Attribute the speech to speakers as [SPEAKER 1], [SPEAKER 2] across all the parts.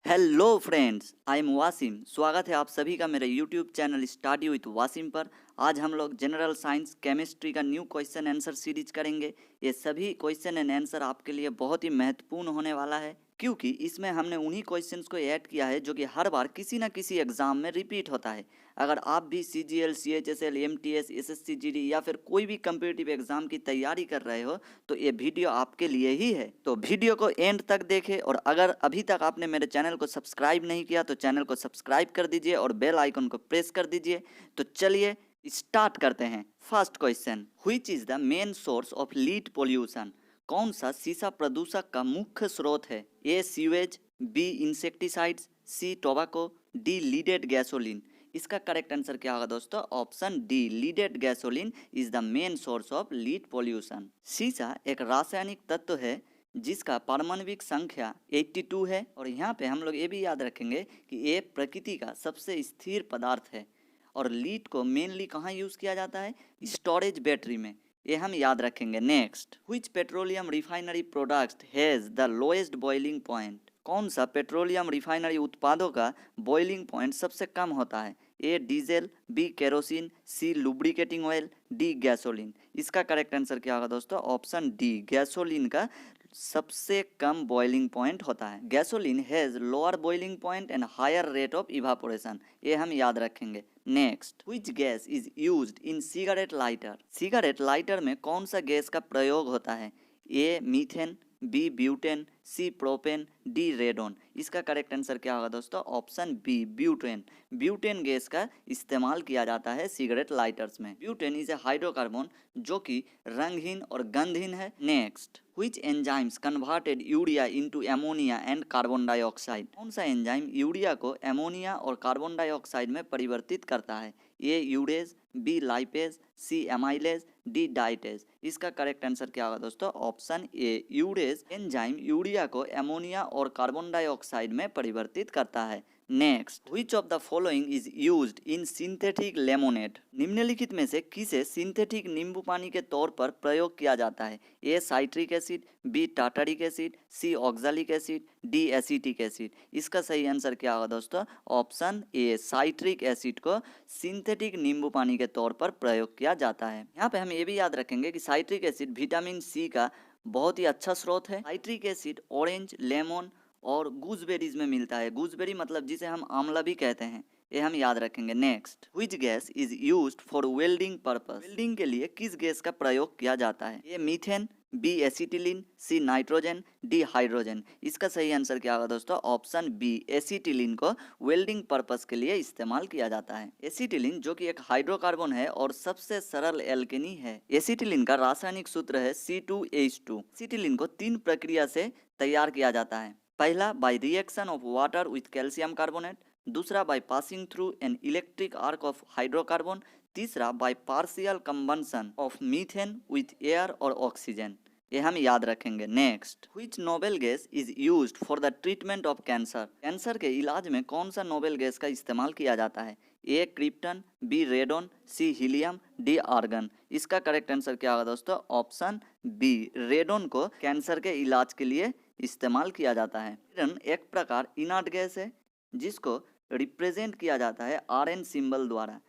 [SPEAKER 1] Hello friends, I am Wasim. स्वागत है आप सभी का मेरे YouTube channel study with Wasim पर। आज हम लोग जनरल साइंस केमिस्ट्री का न्यू क्वेश्चन आंसर सीरीज करेंगे। ये सभी क्वेश्चन एंड आंसर आपके लिए बहुत ही महत्वपूर्ण होने वाला है, क्योंकि इसमें हमने उन्हीं क्वेश्चंस को ऐड किया है जो कि हर बार किसी न किसी एग्जाम में रिपीट होता है। अगर आप भी CGL, CHSL, MTS, SSC GD या फिर कोई भी कम्पिटिटिव एग्जाम की तैयारी कर रहे हो तो ये वीडियो आपके लिए ही है। तो वीडियो को एंड तक देखें, और अगर अभी तक आपने मेरे चैनल को सब्सक्राइब नहीं किया तो चैनल को सब्सक्राइब कर दीजिए और बेल आइकन को प्रेस कर दीजिए। तो चलिए स्टार्ट करते हैं। First question, which is the main source of lead pollution? कौन सा सीसा प्रदूषक का मुख्य स्रोत है? A sewage, B insecticides, C tobacco, D leaded gasoline. इसका करेक्ट आंसर क्या होगा दोस्तों? Option D, leaded gasoline is the main source of lead pollution. सीसा एक रासायनिक तत्व है जिसका पारमाणविक संख्या 82 है, और यहाँ पे हम लोग ये भी याद रखेंगे कि ये प्रकृति का सबसे स्थिर पदार्थ है। और लीड को मेनली कहाँ यूज किया जाता है? स्टोरेज बैटरी में, ये हम याद रखेंगे। Next, which petroleum refinery product has the lowest boiling point? कौन सा पेट्रोलियम रिफाइनरी उत्पादों का बॉइलिंग पॉइंट सबसे कम होता है? ए डीजल, बी केरोसिन, सी लुब्रिकेटिंग ऑयल, डी गैसोलीन। इसका करेक्ट आंसर क्या होगा दोस्तों? ऑप्शन डी, गैसोलीन का सबसे कम बॉइलिंग पॉइंट होता है। Gasoline has lower boiling point and higher rate of evaporation, ये हम याद रखेंगे। Next, which gas is used in cigarette lighter? Cigarette lighter में कौन सा गैस का प्रयोग होता है? A methane, B butane, C propane, D radon. इसका करेक्ट आंसर क्या होगा दोस्तों? Option B, butane. Butane gas का इस्तेमाल किया जाता है सिगरेट लाइटर्स में। ब्यूटेन इज ए हाइड्रोकार्बन जो कि रंगहीन और गंधहीन है। Next, which enzymes converted urea into ammonia and carbon dioxide? कौन सा एंजाइम यूरिया को एमोनिया और कार्बन डाइऑक्साइड में परिवर्तित करता है? ए यूरेज, बी लाइपेज, सी एमाइलेज, डी डाइटेज। इसका करेक्ट आंसर क्या होगा दोस्तों? ऑप्शन ए, यूरेज एंजाइम यूरिया को एमोनिया और कार्बन डाइऑक्साइड में परिवर्तित करता है। Next, which of the following is used in synthetic lemonade? निम्नलिखित में से किसे सिंथेटिक नींबू पानी के तौर पर प्रयोग किया जाता है? A citric acid, B tartaric acid, C oxalic acid, D acetic acid. इसका सही आंसर क्या होगा दोस्तों? ऑप्शन ए, साइट्रिक एसिड को सिंथेटिक नींबू पानी के तौर पर प्रयोग किया जाता है। यहाँ पे हम ये भी याद रखेंगे कि साइट्रिक एसिड विटामिन सी का बहुत ही अच्छा स्रोत है। साइट्रिक एसिड ऑरेंज, लेमन और गूसबेरीज में मिलता है। गूसबेरी मतलब जिसे हम आंवला भी कहते हैं, ये हम याद रखेंगे। Next, which gas is used for welding purpose? Welding के लिए किस गैस का प्रयोग किया जाता है? A methane, B acetylene, C nitrogen, D hydrogen. इसका सही आंसर क्या होगा दोस्तों? ऑप्शन बी, एसिटिलीन को वेल्डिंग पर्पस के लिए इस्तेमाल किया जाता है। एसिटिलीन जो कि एक हाइड्रोकार्बन है और सबसे सरल एल्केनी है। एसिटिलीन का रासायनिक सूत्र है C2H2। एसिटिलीन को 3 प्रक्रिया से तैयार किया जाता है। पहला, by reaction of water with calcium carbonate. दूसरा, by passing through an electric arc of hydrocarbon. तीसरा, by partial combustion of methane with air और ऑक्सीजन। ये हम याद रखेंगे। Next, which noble gas is used for the treatment of cancer? Cancer के इलाज में कौन सा नोबेल गैस का इस्तेमाल किया जाता है? ए क्रिप्टन, बी रेडोन, सी हीलियम, डी आर्गन। इसका करेक्ट आंसर क्या होगा दोस्तों? ऑप्शन बी, रेडोन को कैंसर के इलाज के लिए इस्तेमाल किया जाता है। रेडन एक प्रकार इनर्ट गैस है जिसको रिप्रेजेंट किया जाता है Rn सिंबल द्वारा।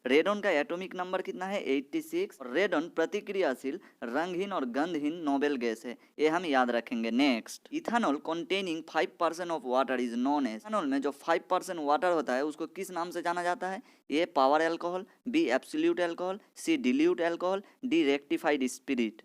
[SPEAKER 1] रेडोन का एटॉमिक नंबर कितना है? 86। और रेडोन प्रतिक्रियाशील, रंगहीन और गंधहीन नोबेल गैस है, ये हम याद रखेंगे। Next, ethanol containing 5% of water is known as? Ethanol में जो 5% वाटर होता है उसको किस नाम से जाना जाता है? A power alcohol, B absolute alcohol, C dilute alcohol, D rectified spirit.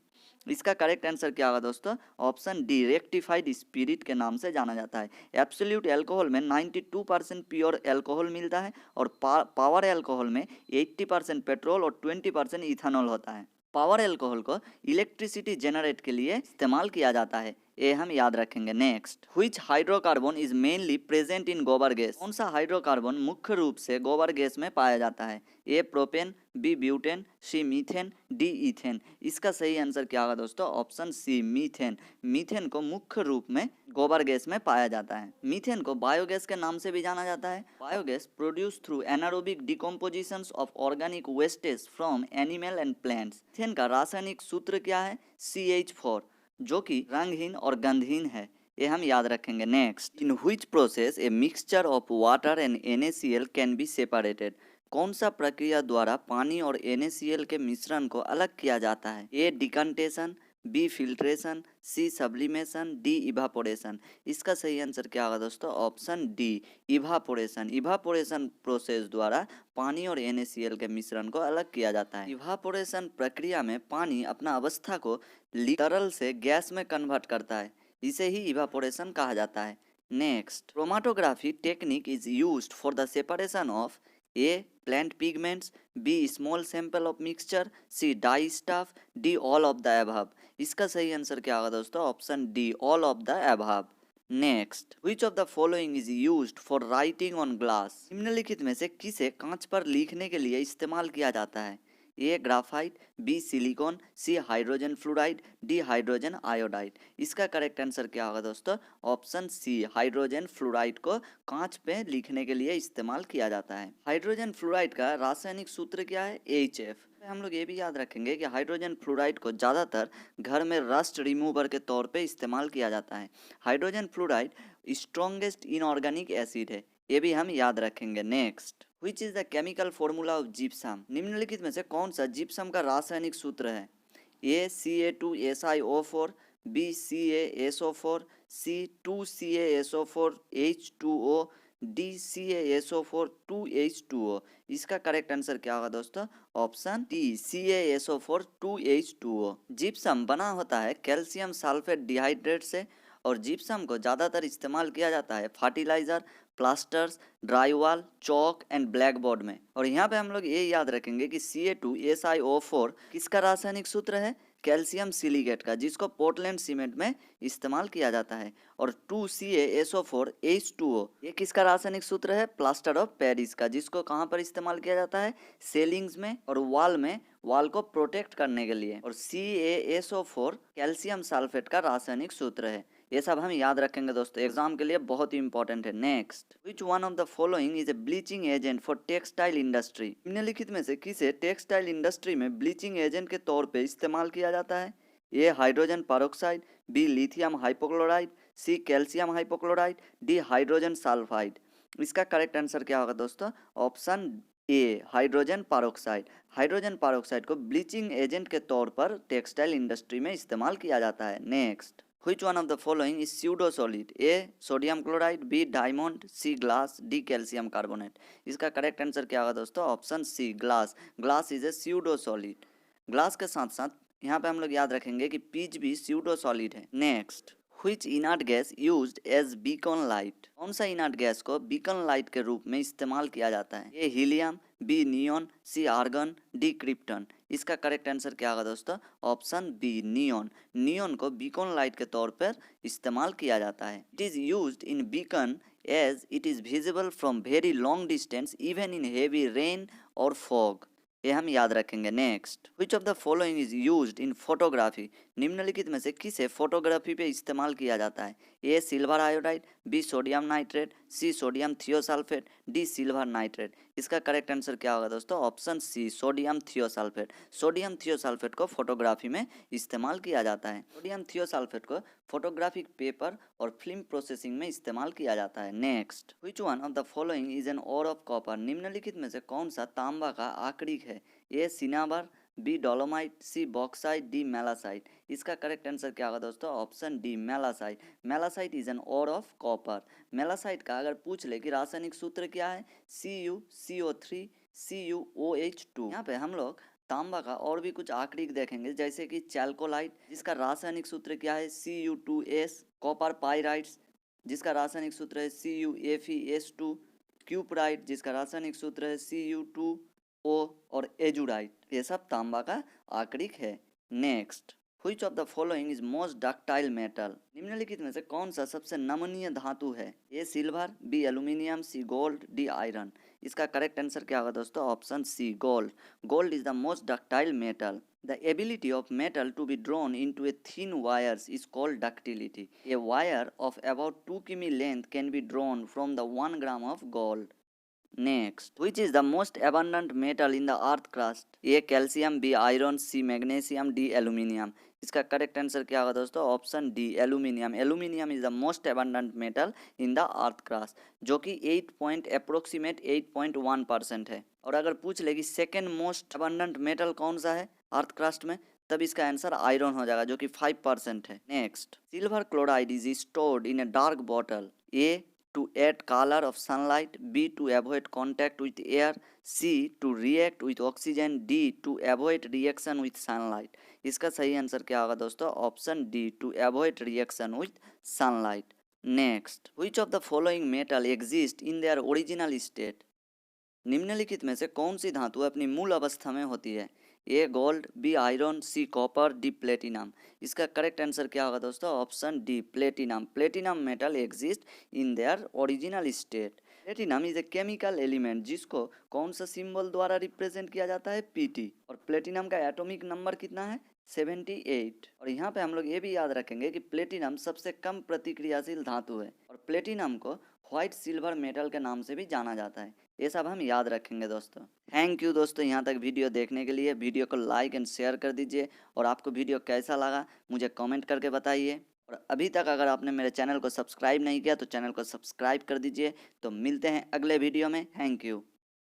[SPEAKER 1] इसका करेक्ट आंसर क्या होगा दोस्तों? ऑप्शन डी, रेक्टिफाइड स्पिरिट के नाम से जाना जाता है। एब्सोल्यूट एल्कोहल में 92% प्योर एल्कोहल मिलता है, और पावर एल्कोहल में 80% पेट्रोल और 20% इथानॉल होता है। पावर एल्कोहल को इलेक्ट्रिसिटी जनरेट के लिए इस्तेमाल किया जाता है, ये हम याद रखेंगे। Next, which hydrocarbon is mainly present in गोबर गैस? कौन सा हाइड्रोकार्बन मुख्य रूप से गोबर गैस में पाया जाता है? ए प्रोपेन, बी ब्यूटेन, सी मीथेन, डी इथेन। इसका सही आंसर क्या होगा दोस्तों? ऑप्शन सी, मीथेन। मीथेन को मुख्य रूप में गोबर गैस में पाया जाता है। मीथेन को बायोगैस के नाम से भी जाना जाता है। Biogas produce through anaerobic decomposition of organic wastage from animal and plants. Methane का रासायनिक सूत्र क्या है? CH4, जो कि रंगहीन और गंधहीन है। ये हम याद रखेंगे। Next, in which process a mixture of water and NaCl can be separated. कौन सा प्रक्रिया द्वारा पानी और NaCl के मिश्रण को अलग किया जाता है? ए डिकंटेशन, बी फिल्ट्रेशन, सी सब्लिमेशन, डी इवापोरेशन। इसका सही आंसर क्या होगा दोस्तों? Option D, evaporation. Evaporation process द्वारा पानी और NaCl के मिश्रण को अलग किया जाता है। इवापोरेशन प्रक्रिया में पानी अपना अवस्था को तरल से गैस में कन्वर्ट करता है, इसे ही इवापोरेशन कहा जाता है। Next, chromatography technique is used for the separation of A plant pigments, B small sample of mixture, C dye stuff, D all of the above. इसका सही आंसर क्या होगा दोस्तों? Option D, all of the above. Next, which of the following is used for writing on glass. निम्नलिखित में से किसे कांच पर लिखने के लिए इस्तेमाल किया जाता है? A graphite, B silicon, C hydrogen fluoride, D hydrogen iodide. इसका करेक्ट आंसर क्या होगा दोस्तों? ऑप्शन सी, हाइड्रोजन फ्लोराइड को कांच पे लिखने के लिए इस्तेमाल किया जाता है। हाइड्रोजन फ्लोराइड का रासायनिक सूत्र क्या है? HF। हम लोग ये भी याद रखेंगे कि हाइड्रोजन फ्लोराइड को ज़्यादातर घर में रस्ट रिमूवर के तौर पे इस्तेमाल किया जाता है। Hydrogen fluoride strongest inorganic acid है, ये भी हम याद रखेंगे। Next, which is the chemical formula of gypsum. निम्नलिखित में से कौन सा जिप्सम का रासायनिक सूत्र है? ए CA2SiO4, बी CaSO4, सी 2CaSO4H2O, डी CaSO4 2H2O। इसका करेक्ट आंसर क्या होगा दोस्तों? Option D, CaSO4 2H2O। Gypsum बना होता है कैल्शियम सल्फेट डिहाइड्रेट से, और जिप्सम को ज़्यादातर इस्तेमाल किया जाता है fertilizer, plasters, dry wall, chalk and blackboard में। और यहाँ पे हम लोग ये याद रखेंगे कि CA2SiO4 किसका रासायनिक सूत्र है? कैल्शियम सिलिकेट का, जिसको पोर्टलैंड सीमेंट में इस्तेमाल किया जाता है। और 2CaSO4H2O ये किसका रासायनिक सूत्र है? प्लास्टर ऑफ पेरिस का, जिसको कहाँ पर इस्तेमाल किया जाता है? सेलिंग्स में और वॉल में, वॉल को प्रोटेक्ट करने के लिए। और CaSO4 कैल्शियम सल्फेट का रासायनिक सूत्र है। ये सब हम याद रखेंगे दोस्तों, एग्जाम के लिए बहुत ही इंपॉर्टेंट है। Next, which one of the following is a bleaching agent for textile industry. निम्नलिखित में से किसे टेक्सटाइल इंडस्ट्री में ब्लीचिंग एजेंट के तौर पे इस्तेमाल किया जाता है? A hydrogen peroxide, B lithium hypochlorite, C calcium hypochlorite, D hydrogen sulphide. इसका करेक्ट आंसर क्या होगा दोस्तों? Option A, hydrogen peroxide. Hydrogen peroxide को ब्लीचिंग एजेंट के तौर पर टेक्सटाइल इंडस्ट्री में इस्तेमाल किया जाता है। Next, which one of the following is pseudo solid? A sodium chloride, B diamond, C glass, D calcium carbonate। इसका करेक्ट आंसर क्या होगा दोस्तों? Option C, glass. Glass is a pseudo solid. Glass के साथ साथ यहाँ पे हम लोग याद रखेंगे कि पीच भी स्यूडो सॉलिड है। Next, which inert gas used as beacon light। कौन सा इनर्ट गैस को बीकन लाइट के रूप में इस्तेमाल किया जाता है? A helium, B neon, C argon, D krypton. इसका करेक्ट आंसर क्या होगा दोस्तों? Option B, neon. नियॉन को बीकन लाइट के तौर पर इस्तेमाल किया जाता है। It is used in beacon as it is visible from very long distance even in heavy rain और फॉग। ये हम याद रखेंगे। Next, which of the following is used in photography. निम्नलिखित में से किसे फोटोग्राफी पे इस्तेमाल किया जाता है? A silver iodide, B sodium nitrate, C sodium thiosulphate, D silver nitrate. इसका करेक्ट आंसर क्या होगा दोस्तों? Option C, sodium thiosulphate. Sodium thiosulphate को फोटोग्राफी में इस्तेमाल किया जाता है। सोडियम थियोसल्फेट को फोटोग्राफिक पेपर और फिल्म प्रोसेसिंग में इस्तेमाल किया जाता है। Next, which one of the following is an ore of copper. निम्नलिखित में से कौन सा तांबा का आकड़िक है? A सिनाबर, B dolomite, C bauxite, D malachite. इसका करेक्ट आंसर क्या होगा दोस्तों? Option D, malachite. Malachite is an ore of copper. Malachite का अगर पूछ ले कि रासायनिक सूत्र क्या है? CuCO3 CuOH2। यहाँ पे हम लोग तांबा का और भी कुछ आकड़िक देखेंगे, जैसे कि चैल्कोलाइट, जिसका रासायनिक सूत्र क्या है? Cu2S। कॉपर पाइराइट्स, जिसका रासायनिक सूत्र है CuFeS2। क्यूपराइट, जिसका रासायनिक सूत्र है Cu2O। और एजुराइट, ये सब तांबा का आकड़िक है। Next, which of the following is most ductile metal. निम्नलिखित में से कौन सा सबसे नमनीय धातु है? A silver, B aluminium, C gold, D iron. इसका करेक्ट आंसर क्या होगा दोस्तों? Option C, gold. Gold is the most ductile metal. The ability of metal to be drawn into a thin wires is called ductility. A wire of about 2 km length can be drawn from the 1 gram of gold. Next, which is the most abundant metal in the earth crust? A calcium, B iron, C magnesium, D aluminium. इसका correct answer क्या होगा दोस्तों? Option D aluminium. Aluminium is the most abundant metal in the earth crust, जो कि 8.1% है। और अगर पूछ ले कि सेकेंड मोस्ट अबंडेंट मेटल कौन सा है अर्थ क्रस्ट में, तब इसका आंसर आयरन हो जाएगा, जो कि 5% है। Next, silver chloride is stored in a dark bottle. A to add color of sunlight, B to avoid contact with air, C to react with oxygen, D to avoid reaction with sunlight। इसका सही answer क्या होगा दोस्तों? Option D to avoid reaction with sunlight. Next, which of the following metal exist in their original state? निम्नलिखित में से कौन सी धातु अपनी मूल अवस्था में होती है? A gold, B iron, C copper, D platinum. इसका करेक्ट आंसर क्या होगा दोस्तों? Option D platinum. Platinum metal exist in their original state. Platinum is a chemical element जिसको कौन सा सिंबल द्वारा रिप्रेजेंट किया जाता है? पीटी। और प्लेटिनम का एटॉमिक नंबर कितना है? 78। और यहाँ पे हम लोग ये भी याद रखेंगे कि प्लेटिनम सबसे कम प्रतिक्रियाशील धातु है और प्लेटिनम को व्हाइट सिल्वर मेटल के नाम से भी जाना जाता है। ये सब हम याद रखेंगे दोस्तों। थैंक यू दोस्तों यहाँ तक वीडियो देखने के लिए। वीडियो को लाइक एंड शेयर कर दीजिए और आपको वीडियो कैसा लगा मुझे कमेंट करके बताइए। और अभी तक अगर आपने मेरे चैनल को सब्सक्राइब नहीं किया तो चैनल को सब्सक्राइब कर दीजिए। तो मिलते हैं अगले वीडियो में। Thank you.